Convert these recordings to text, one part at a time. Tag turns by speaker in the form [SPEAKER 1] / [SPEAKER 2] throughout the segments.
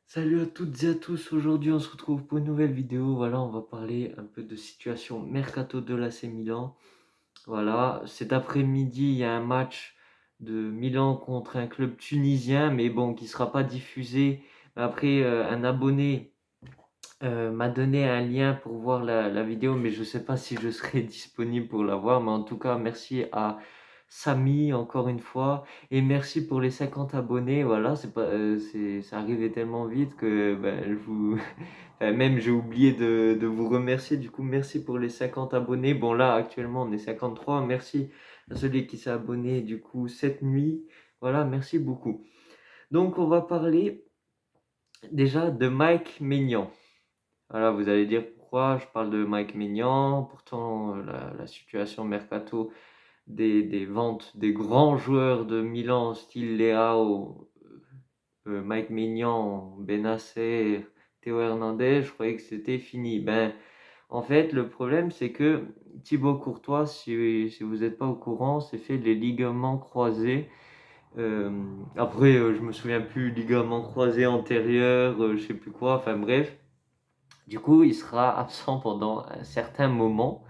[SPEAKER 1] Salut à toutes et à tous, aujourd'hui on se retrouve pour une nouvelle vidéo. Voilà, on va parler un peu de situation mercato de l'AC Milan. Voilà, cet après-midi il y a un match de Milan contre un club tunisien, mais bon, qui sera pas diffusé. Après, un abonné m'a donné un lien pour voir la vidéo, mais je sais pas si je serai disponible pour la voir. Mais en tout cas, merci à Samy encore une fois, et merci pour les 50 abonnés. Voilà, c'est pas, ça arrivait tellement vite que ben, enfin, même j'ai oublié de vous remercier. Du coup, merci pour les 50 abonnés. Bon, là actuellement on est 53. Merci à celui qui s'est abonné du coup cette nuit. Voilà, merci beaucoup. Donc, on va parler déjà de Mike Maignan. Voilà, vous allez dire pourquoi je parle de Mike Maignan. Pourtant, la situation mercato des ventes des grands joueurs de Milan, style Leao, Mike Maignan, Benacer, Théo Hernandez, je croyais que c'était fini. Ben, en fait, le problème, c'est que Thibaut Courtois, si vous n'êtes pas au courant, s'est fait les ligaments croisés. Après, je me souviens plus, ligaments croisés antérieurs, je sais plus quoi, enfin bref. Du coup, il sera absent pendant un certain moment.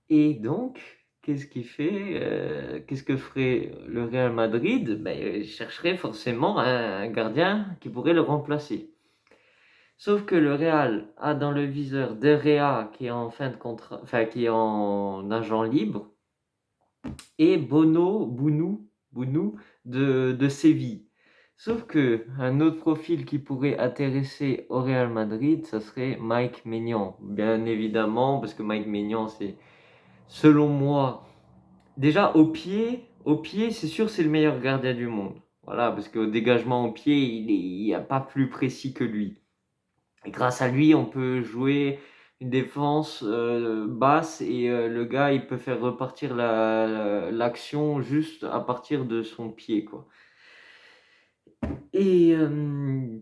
[SPEAKER 1] Et donc, qu'est-ce qu'il fait qu'est-ce que ferait le Real Madrid? Ben, il chercherait forcément un gardien qui pourrait le remplacer. Sauf que le Real a dans le viseur De Gea qui est en fin de contrat, enfin qui est en agent libre, et Bounou de Séville. Sauf que un autre profil qui pourrait intéresser au Real Madrid, ça serait Mike Maignan. Bien évidemment, parce que Mike Maignan, c'est, selon moi, déjà au pied, c'est sûr, c'est le meilleur gardien du monde. Voilà, parce qu'au dégagement au pied, il n'y a pas plus précis que lui. Et grâce à lui, on peut jouer une défense basse, et le gars, il peut faire repartir l'action juste à partir de son pied, quoi. Et, euh,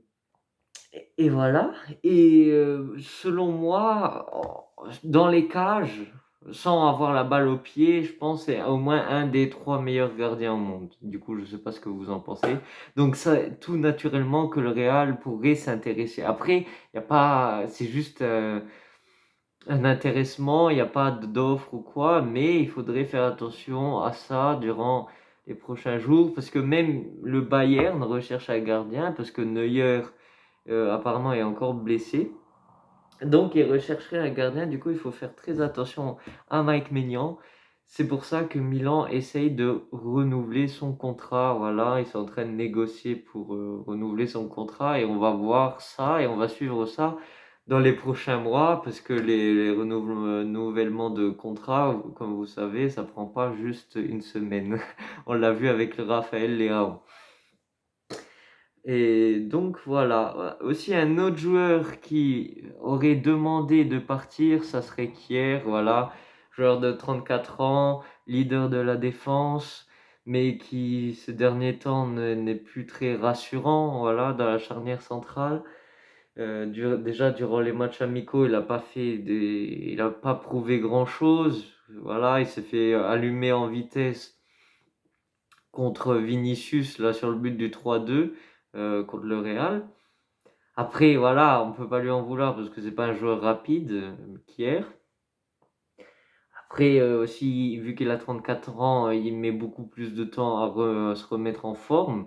[SPEAKER 1] et voilà. Et selon moi, dans les cages, sans avoir la balle au pied, je pense que c'est au moins un des trois meilleurs gardiens au monde. Du coup, je sais pas ce que vous en pensez. Donc ça, tout naturellement que le Real pourrait s'intéresser. Après, il y a pas, c'est juste un intéressement, il n'y a pas d'offre ou quoi, mais il faudrait faire attention à ça durant les prochains jours, parce que même le Bayern recherche un gardien, parce que Neuer apparemment est encore blessé. Donc il rechercherait un gardien, du coup il faut faire très attention à Mike Maignan. C'est pour ça que Milan essaye de renouveler son contrat. Voilà, ils sont en train de négocier pour renouveler son contrat, et on va voir ça et on va suivre ça dans les prochains mois, parce que les renouvellements de contrat, comme vous savez, ça prend pas juste une semaine. On l'a vu avec le Raphaël Leao. Et donc voilà. Aussi un autre joueur qui aurait demandé de partir, ça serait Kier, voilà, joueur de 34 ans, leader de la défense, mais qui ces derniers temps n'est plus très rassurant, voilà, dans la charnière centrale. Déjà durant les matchs amicaux, il a pas prouvé grand-chose. Voilà, il s'est fait allumer en vitesse contre Vinicius là sur le but du 3-2 contre le Real. Après, voilà, on peut pas lui en vouloir parce que c'est pas un joueur rapide, Kier. Après, aussi, vu qu'il a 34 ans, il met beaucoup plus de temps à se remettre en forme.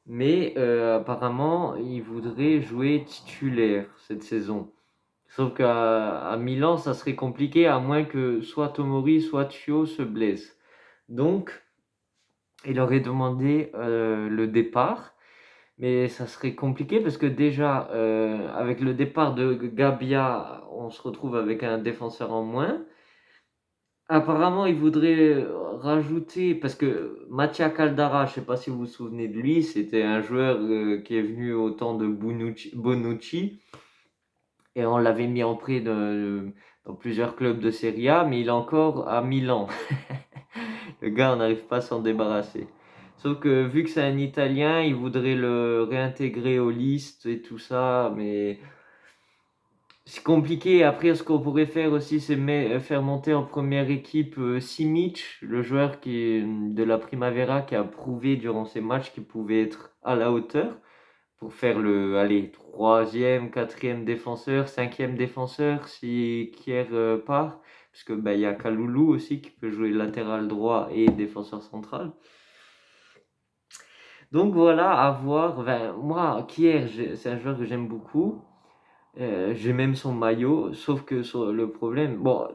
[SPEAKER 1] Mais apparemment, il voudrait jouer titulaire cette saison. Sauf qu'à Milan, ça serait compliqué à moins que soit Tomori, soit Thio se blessent. Donc, il aurait demandé le départ. Mais ça serait compliqué parce que déjà, avec le départ de Gabia, on se retrouve avec un défenseur en moins. Apparemment, il voudrait rajouter, parce que Mattia Caldara, je ne sais pas si vous vous souvenez de lui, c'était un joueur qui est venu au temps de Bonucci, et on l'avait mis en prêt dans plusieurs clubs de Serie A, mais il est encore à Milan. Le gars, on n'arrive pas à s'en débarrasser. Sauf que vu que c'est un Italien, il voudrait le réintégrer aux listes et tout ça, mais c'est compliqué. Après, ce qu'on pourrait faire aussi, c'est faire monter en première équipe Simic, le joueur de la Primavera, qui a prouvé durant ses matchs qu'il pouvait être à la hauteur. pour faire le, allez, troisième, quatrième défenseur, cinquième défenseur si Kier part. Parce que il y a Kaloulou aussi qui peut jouer latéral droit et défenseur central. Donc voilà, à voir. Moi, Kier, c'est un joueur que j'aime beaucoup. J'ai même son maillot, sauf que le problème, bon,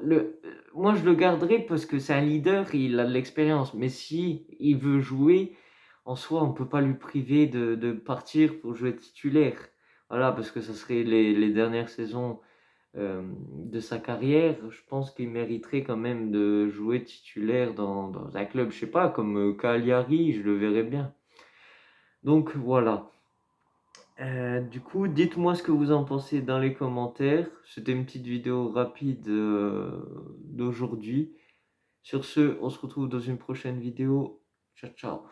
[SPEAKER 1] moi je le garderai parce que c'est un leader, il a de l'expérience, mais si il veut jouer, en soi, on peut pas lui priver de partir pour jouer titulaire. Voilà, parce que ça serait les dernières saisons de sa carrière. Je pense qu'il mériterait quand même de jouer titulaire dans un club, je sais pas, comme Cagliari, je le verrais bien. Donc voilà. Du coup, dites-moi ce que vous en pensez dans les commentaires. C'était une petite vidéo rapide d'aujourd'hui. Sur ce, on se retrouve dans une prochaine vidéo. Ciao, ciao.